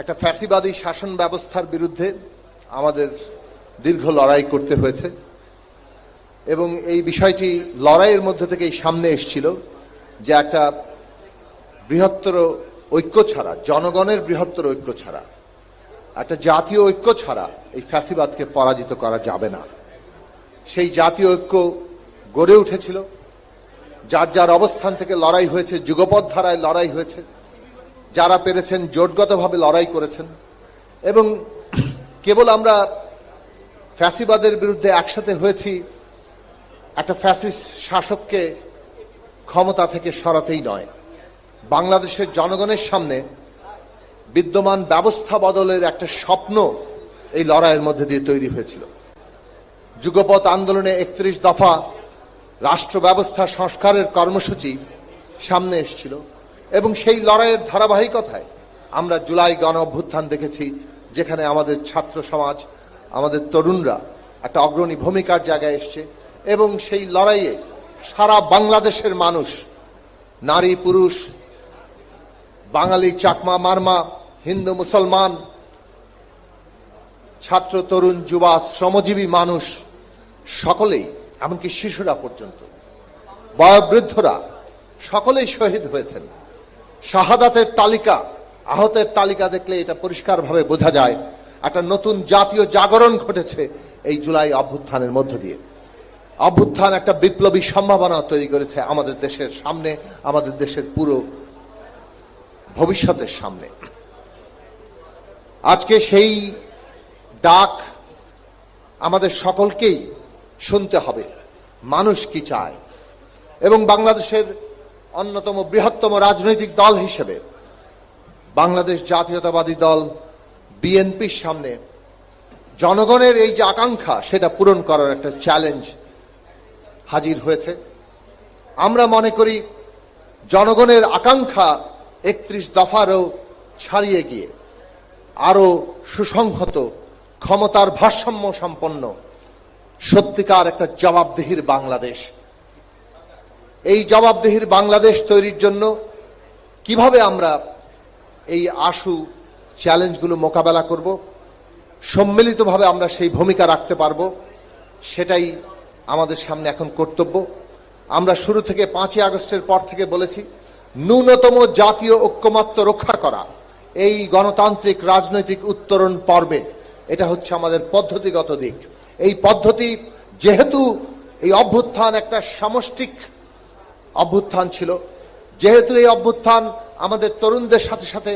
একটা ফ্যাসিবাদী শাসন ব্যবস্থার বিরুদ্ধে আমাদের দীর্ঘ লড়াই করতে হয়েছে এবং এই বিষয়টি লড়াইয়ের মধ্যে থেকেই সামনে এসেছিল যে একটা বৃহত্তর ঐক্য ছাড়া, জনগণের বৃহত্তর ঐক্য ছাড়া, একটা জাতীয় ঐক্য ছাড়া এই ফ্যাসিবাদকে পরাজিত করা যাবে না। সেই জাতীয় ঐক্য গড়ে উঠেছিল, যার যার অবস্থান থেকে লড়াই হয়েছে, যুগপৎ ধারায় লড়াই হয়েছে, যারা পেরেছেন জোটগতভাবে লড়াই করেছেন এবং কেবল আমরা ফ্যাসিবাদের বিরুদ্ধে একসাথে হয়েছি একটা ফ্যাসিস্ট শাসককে ক্ষমতা থেকে সরাতেই নয়, বাংলাদেশের জনগণের সামনে বিদ্যমান ব্যবস্থা বদলের একটা স্বপ্ন এই লড়াইয়ের মধ্যে দিয়ে তৈরি হয়েছিল। যুগপৎ আন্দোলনে 31 দফা রাষ্ট্র ব্যবস্থা সংস্কারের কর্মসূচি সামনে এসেছিল এবং সেই লড়াইয়ের ধারাবাহিকতায় আমরা জুলাই গণ অভ্যুত্থান দেখেছি, যেখানে আমাদের ছাত্র সমাজ, আমাদের তরুণরা একটা অগ্রণী ভূমিকার জায়গায় এসছে এবং সেই লড়াইয়ে সারা বাংলাদেশের মানুষ, নারী পুরুষ, বাঙালি চাকমা মারমা, হিন্দু মুসলমান, ছাত্র তরুণ যুবা শ্রমজীবী মানুষ সকলেই, এমনকি শিশুরা পর্যন্ত, বয়োবৃদ্ধরা সকলেই শহীদ হয়েছেন। শাহাদাতের তালিকা, আহতের তালিকা দেখলে এটা পরিষ্কারভাবে বোঝা যায় একটা নতুন জাতীয় জাগরণ ঘটেছে এই জুলাই অভ্যুত্থানের মধ্য দিয়ে। অভ্যুত্থান একটা বিপ্লবী সম্ভাবনা তৈরি করেছে আমাদের দেশের সামনে, আমাদের দেশের পুরো ভবিষ্যতের সামনে। আজকে সেই ডাক আমাদের সকলকেই শুনতে হবে, মানুষ কি চায়। এবং বাংলাদেশের অন্যতম বৃহত্তম রাজনৈতিক দল হিসেবে বাংলাদেশ জাতীয়তাবাদী দল বিএনপির সামনে জনগণের এই যে আকাঙ্ক্ষা, সেটা পূরণ করার একটা চ্যালেঞ্জ হাজির হয়েছে। আমরা মনে করি জনগণের আকাঙ্ক্ষা 31 দফারও ছাড়িয়ে গিয়ে আরো সুসংহত, ক্ষমতার ভারসাম্য সম্পন্ন, সত্যিকার একটা জবাবদিহির বাংলাদেশ। এই জবাবদিহির বাংলাদেশ তৈরির জন্য কিভাবে আমরা এই আশু চ্যালেঞ্জগুলো মোকাবেলা করব, সম্মিলিতভাবে আমরা সেই ভূমিকা রাখতে পারবো, সেটাই আমাদের সামনে এখন কর্তব্য। আমরা শুরু থেকে 5ই আগস্টের পর থেকে বলেছি, ন্যূনতম জাতীয় ঐক্যমত্য রক্ষা করা এই গণতান্ত্রিক রাজনৈতিক উত্তরণ পর্বে এটা হচ্ছে আমাদের পদ্ধতিগত দিক। এই পদ্ধতি, যেহেতু এই অভ্যুত্থান একটা সামষ্টিক অভ্যুত্থান ছিল, যেহেতু এই অভ্যুত্থান আমাদের তরুণদের সাথে সাথে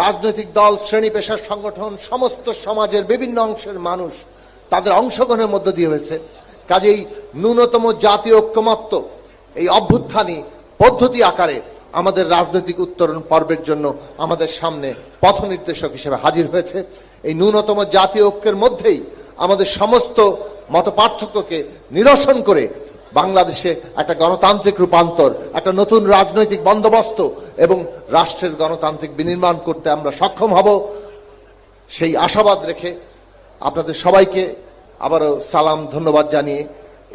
রাজনৈতিক দল, শ্রেণী পেশার সংগঠন, সমস্ত সমাজের বিভিন্ন অংশের মানুষ তাদের অংশগ্রহণের মধ্য দিয়ে হয়েছে, কাজেই ন্যূনতম জাতীয় ঐক্যমত্য এই অভ্যুত্থানই পদ্ধতি আকারে আমাদের রাজনৈতিক উত্তরণ পর্বের জন্য আমাদের সামনে পথ নির্দেশক হিসেবে হাজির হয়েছে। এই ন্যূনতম জাতীয় ঐক্যের মধ্যেই আমাদের সমস্ত মতপার্থক্যকে নিরসন করে বাংলাদেশে একটা গণতান্ত্রিক রূপান্তর, একটা নতুন রাজনৈতিক বন্দোবস্ত এবং রাষ্ট্রের গণতান্ত্রিক বিনির্মাণ করতে আমরা সক্ষম হব, সেই আশাবাদ রেখে আপনাদের সবাইকে আবারও সালাম, ধন্যবাদ জানিয়ে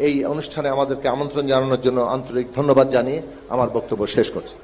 এই অনুষ্ঠানে আমাদেরকে আমন্ত্রণ জানানোর জন্য আন্তরিক ধন্যবাদ জানিয়ে আমার বক্তব্য শেষ করছি।